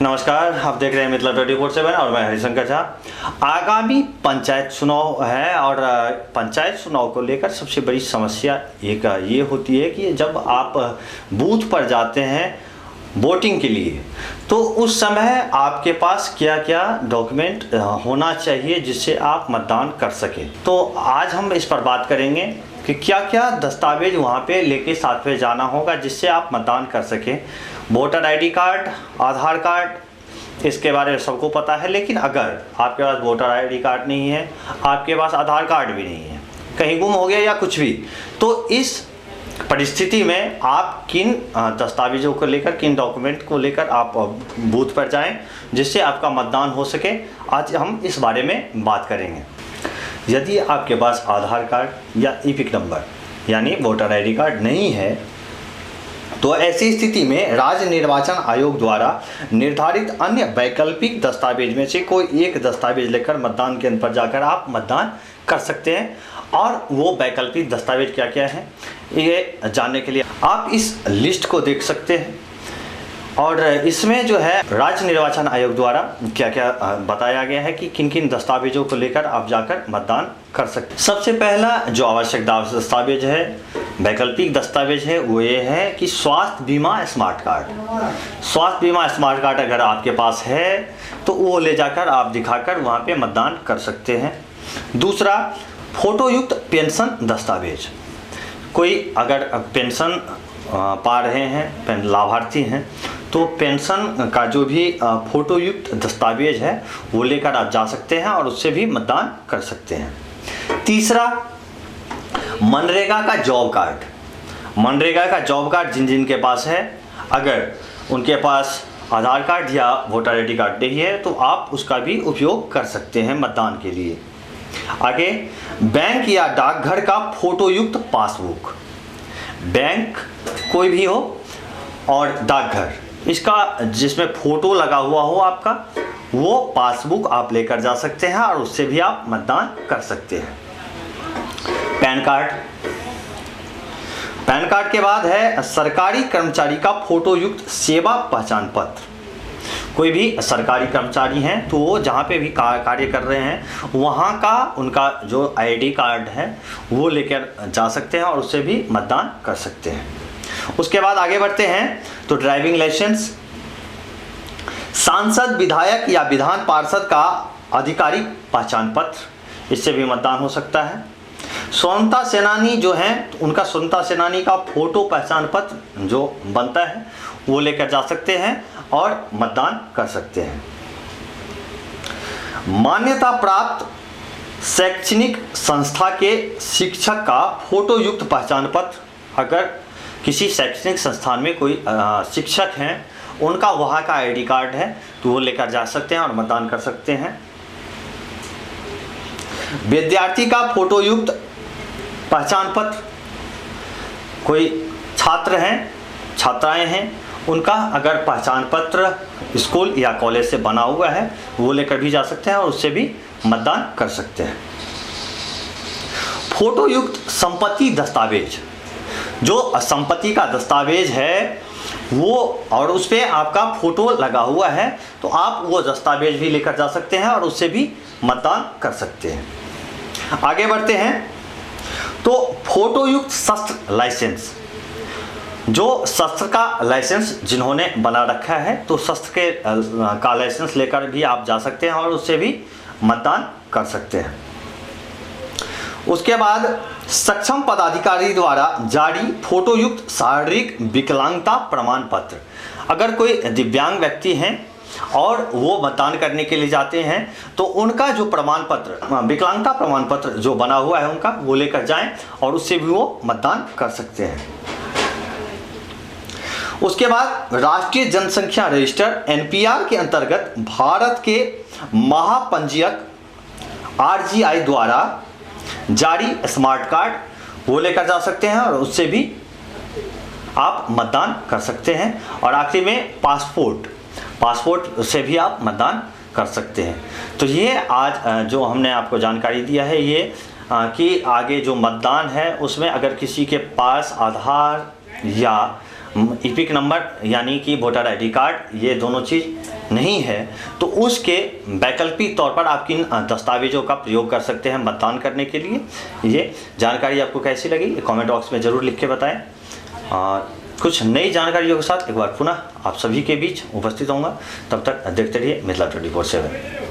नमस्कार, आप देख रहे हैं मिथिला 24/7 और मैं हरिशंकर झा। आगामी पंचायत चुनाव है और पंचायत चुनाव को लेकर सबसे बड़ी समस्या एक ये होती है कि जब आप बूथ पर जाते हैं वोटिंग के लिए तो उस समय आपके पास क्या क्या डॉक्यूमेंट होना चाहिए जिससे आप मतदान कर सकें। तो आज हम इस पर बात करेंगे कि क्या क्या दस्तावेज वहाँ पे लेके साथ में जाना होगा जिससे आप मतदान कर सकें। वोटर आईडी कार्ड, आधार कार्ड, इसके बारे में सबको पता है, लेकिन अगर आपके पास वोटर आईडी कार्ड नहीं है, आपके पास आधार कार्ड भी नहीं है, कहीं गुम हो गया या कुछ भी, तो इस परिस्थिति में आप किन दस्तावेजों को लेकर, किन डॉक्यूमेंट को लेकर आप बूथ पर जाएं जिससे आपका मतदान हो सके, आज हम इस बारे में बात करेंगे। यदि आपके पास आधार कार्ड या ईपिक नंबर यानी वोटर आईडी कार्ड नहीं है तो ऐसी स्थिति में राज्य निर्वाचन आयोग द्वारा निर्धारित अन्य वैकल्पिक दस्तावेज में से कोई एक दस्तावेज लेकर मतदान केंद्र पर जाकर आप मतदान कर सकते हैं। और वो वैकल्पिक दस्तावेज क्या क्या है ये जानने के लिए आप इस लिस्ट को देख सकते हैं और इसमें जो है राज्य निर्वाचन आयोग द्वारा क्या क्या बताया गया है कि किन किन दस्तावेजों को लेकर आप जाकर मतदान कर सकते हैं। सबसे पहला जो आवश्यक दस्तावेज है, वैकल्पिक दस्तावेज है, वो ये है कि स्वास्थ्य बीमा स्मार्ट कार्ड। स्वास्थ्य बीमा स्मार्ट कार्ड अगर आपके पास है तो वो ले जाकर आप दिखाकर वहाँ पे मतदान कर सकते हैं। दूसरा, फोटोयुक्त पेंशन दस्तावेज। कोई अगर पेंशन पा रहे हैं, लाभार्थी हैं, तो पेंशन का जो भी फोटोयुक्त दस्तावेज है वो लेकर आप जा सकते हैं और उससे भी मतदान कर सकते हैं। तीसरा, मनरेगा का जॉब कार्ड। मनरेगा का जॉब कार्ड जिन जिन के पास है, अगर उनके पास आधार कार्ड या वोटर आईडी कार्ड नहीं है तो आप उसका भी उपयोग कर सकते हैं मतदान के लिए। आगे, बैंक या डाकघर का फोटोयुक्त पासबुक। बैंक कोई भी हो और डाकघर, इसका जिसमें फोटो लगा हुआ हो आपका, वो पासबुक आप लेकर जा सकते हैं और उससे भी आप मतदान कर सकते हैं। Pan card. पैन कार्ड के बाद है सरकारी कर्मचारी का फोटोयुक्त सेवा पहचान पत्र। कोई भी सरकारी कर्मचारी हैं तो वो जहाँ पे भी कार्य कर रहे हैं वहाँ का उनका जो आईडी कार्ड है वो लेकर जा सकते हैं और उससे भी मतदान कर सकते हैं। उसके बाद आगे बढ़ते हैं तो ड्राइविंग लाइसेंस, सांसद, विधायक या विधान पार्षद का आधिकारिक पहचान पत्र, इससे भी मतदान हो सकता है। स्वतंत्रता सेनानी जो हैं उनका स्वतंत्रता सेनानी का फोटो पहचान पत्र जो बनता है वो लेकर जा सकते हैं और मतदान कर सकते हैं। मान्यता प्राप्त शैक्षणिक संस्था के शिक्षक का फोटोयुक्त पहचान पत्र, अगर किसी शैक्षणिक संस्थान में कोई शिक्षक हैं उनका वहाँ का आईडी कार्ड है तो वो लेकर जा सकते हैं और मतदान कर सकते हैं। विद्यार्थी का फोटोयुक्त पहचान पत्र, कोई छात्र हैं, छात्राएं हैं, उनका अगर पहचान पत्र स्कूल या कॉलेज से बना हुआ है वो लेकर भी जा सकते हैं और उससे भी मतदान कर सकते हैं। फोटोयुक्त संपत्ति दस्तावेज, जो संपत्ति का दस्तावेज है वो और उस पर आपका फोटो लगा हुआ है तो आप वो दस्तावेज भी लेकर जा सकते हैं और उससे भी मतदान कर सकते हैं। आगे बढ़ते हैं तो फोटोयुक्त शस्त्र लाइसेंस, जो शस्त्र का लाइसेंस जिन्होंने बना रखा है तो शस्त्र के का लाइसेंस लेकर भी आप जा सकते हैं और उससे भी मतदान कर सकते हैं। उसके बाद सक्षम पदाधिकारी द्वारा जारी फोटोयुक्त शारीरिक विकलांगता प्रमाण पत्र। अगर कोई दिव्यांग व्यक्ति हैं और वो मतदान करने के लिए जाते हैं तो उनका जो प्रमाण पत्र, विकलांगता प्रमाण पत्र जो बना हुआ है उनका, वो लेकर जाएं और उससे भी वो मतदान कर सकते हैं। उसके बाद राष्ट्रीय जनसंख्या रजिस्टर एनपीआर के अंतर्गत भारत के महापंजीयक आरजीआई द्वारा जारी स्मार्ट कार्ड वो लेकर जा सकते हैं और उससे भी आप मतदान कर सकते हैं। और आखिरी में पासपोर्ट से भी आप मतदान कर सकते हैं। तो ये आज जो हमने आपको जानकारी दिया है ये कि आगे जो मतदान है उसमें अगर किसी के पास आधार या ईपिक नंबर यानी कि वोटर आईडी कार्ड, ये दोनों चीज़ नहीं है तो उसके वैकल्पिक तौर पर आप किन दस्तावेजों का प्रयोग कर सकते हैं मतदान करने के लिए। ये जानकारी आपको कैसी लगी कमेंट बॉक्स में ज़रूर लिख के बताएं। कुछ नई जानकारियों के साथ एक बार पुनः आप सभी के बीच उपस्थित होऊंगा। तब तक देखते रहिए मिथिला 24/7।